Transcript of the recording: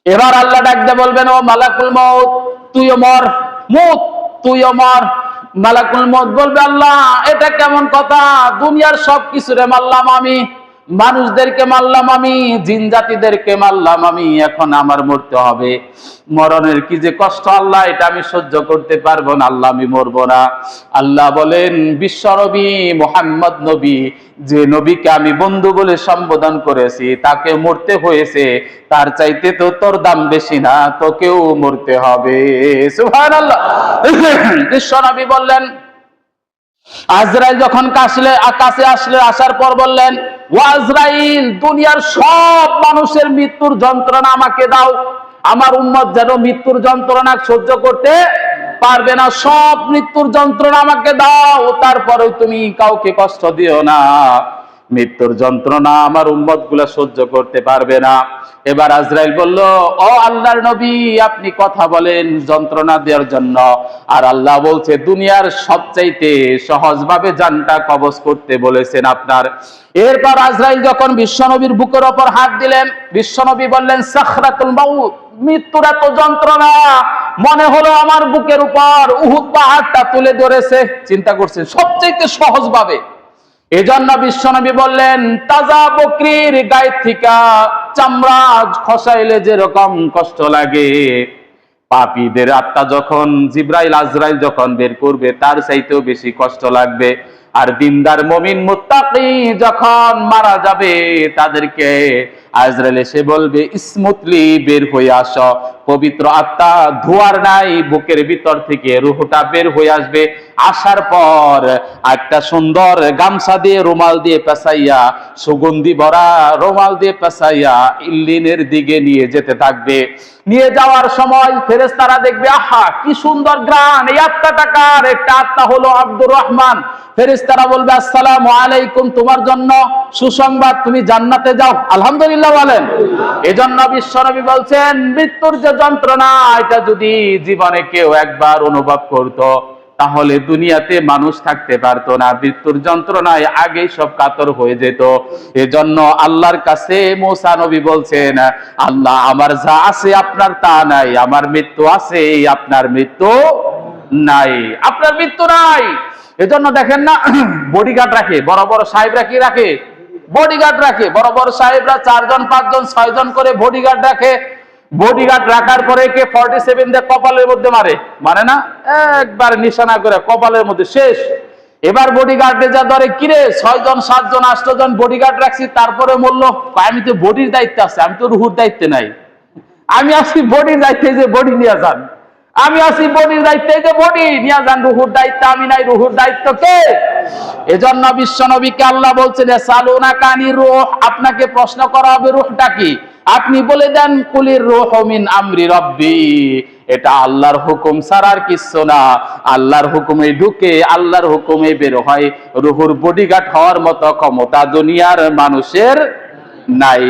এবার আল্লাহ ডাক দিয়ে বলবেন, ও মালাকুল মউত, তুইও মর, মুত, তুইও মর। মালাকুল মউত বলবে, আল্লাহ এটা কেমন কথা, দুনিয়ার সবকিছুরে মারলাম আমি, মানুষদেরকে মারলাম আমি, জিন জাতিদেরকে মারলাম আমি, এখন আমার মরতে হবে। মরণের কি যে কষ্ট আল্লাহ, এটা আমি সহ্য করতে পারবো না, আল্লাহ আমি মরবো না। আল্লাহ বলেন, বিশ্ব নবী মুহাম্মদ নবী, যে নবীকে আমি বন্ধু বলে সম্বোধন করেছি, তাকে মরতে হয়েছে, তার চাইতে তো তোর দাম বেশি না, তোকেও মরতে হবে। সুবহানাল্লাহ। বিশ্ব নবী বললেন, আজরাইল যখন কাছে আসলে, আসার পর বললেন, ও আজরাইল, দুনিয়ার সব মানুষের মৃত্যুর যন্ত্রণা আমাকে দাও, আমার উম্মত যেন মৃত্যুর যন্ত্রণা সহ্য করতে পারবে না, সব মৃত্যুর যন্ত্রণা আমাকে দাও, তারপরে তুমি কাউকে কষ্ট দিও না, মৃত্যুর যন্ত্রণা আমার উম্মত গুলা সহ্য করতে পারবে না। এবার আজরাইল বলল, ও আল্লাহর নবী, আপনি কথা বলেন যন্ত্রণা দেওয়ার জন্য, আর আল্লাহ বলছে দুনিয়ার সবচাইতে সহজভাবে জানটা কবজ করতে বলেছেন আপনার। এরপর আজরাইল যখন বিশ্বনবীর বুকের ওপর হাত দিলেন, বিশ্বনবী বললেন, সাখরাতুল মাউত, মৃত্যুর এত যন্ত্রণা, মনে হলো আমার বুকের উপর উহুদ পাহাড়টা তুলে ধরেছে। চিন্তা করছেন, সবচাইতে সহজ ভাবে। এজন্য বিশ্বনবী বললেন, তাজা বকরির গায়ে থেকে চামড়া খসাইলে যেরকম কষ্ট লাগে, পাপীদের আত্মা যখন জিবরাইল আজরাইল যখন বের করবে, তার চাইতেও বেশি কষ্ট লাগবে। আর দিনদার মুমিন মুত্তাকি যখন মারা যাবে, তাদেরকে আজরাইল এসে বলবে, স্মুথলি বের হয়ে আসো, পবিত্র আত্মা ধোয়ার নাই, বুকের ভিতর থেকে রূহটা বের হয়ে আসবে। আসার পর একটা সুন্দর গামছা দিয়ে, রুমাল দিয়ে পেঁচাইয়া, সুগন্ধি ভরা রুমাল দিয়ে পেঁচাইয়া ইল্লিনের দিকে নিয়ে যেতে থাকবে। নিয়ে যাওয়ার সময় ফেরেশতারা দেখবে, আহা কি সুন্দর গ্রান, এই আত্মাটা কার? একটা আত্মা হলো আব্দুর রহমান। ফেরেশতারা বলবে, আসসালামু আলাইকুম, তোমার জন্য সুসংবাদ, তুমি জান্নাতে যাও। আলহামদুলিল্লাহ বলেন। এজন্য বিশ্বনবী বলছেন, মৃত্যুর যে যন্ত্রণা, এটা যদি জীবনে কেউ একবার অনুভব করতো, তাহলে দুনিয়াতে মানুষ থাকতে পারতো না, মৃত্যুর যন্ত্রণায় আগেই সব কাতর হয়ে যেত। এজন্য আল্লাহর কাছে মুসা নবী বলছেন, আল্লাহ আমার যা আছে আপনার তা নাই, আমার মৃত্যু আছে, আপনার মৃত্যু নাই, আপনার মৃত্যু নাই। এজন্য দেখেন না, বডিগার্ড রাখে, বড় বড় সাহেবরা কি রাখে? বডিগার্ড রাখে। বড় বড় সাহেবরা 4 জন 5 জন 6 জন করে বডিগার্ড রাখে। বডিগার্ড রাখার পরে কে 47 দিয়ে কপালের মধ্যে মারে না, একবার নিশানা করে কপালের মধ্যে শেষ। এবার বডিগার্ডে যা ধরে, কিরে 6 জন 7 জন 8 জন বডিগার্ড রাখছি, তারপরে বললো, আমি তো বডির দায়িত্বে আছি, আমি তো রুহুর দায়িত্বে নাই, আমি আছি বডির দায়িত্বে, যে বডি নিয়ে যান, আমি আছি বডির দায়িত্বে, যে বডি নিয়ে যান, রুহুর দায়িত্ব আমি নাই, রুহুর দায়িত্ব কে? এজন্য বিশ্বনবীকে আল্লাহ বলছেন, সালুনা কানি রূহ, আপনাকে প্রশ্ন করা হবে রূহটা কি, আপনি বলে দেন, কুলির রূহু মিন আমরি রব্বি, এটা আল্লাহর হুকুম ছাড়া আর কিছু না, আল্লাহর হুকুমে ঢুকে আল্লাহর হুকুমে বের হয়। রুহুর বডিগার্ড হওয়ার মতো ক্ষমতা দুনিয়ার মানুষের নাই।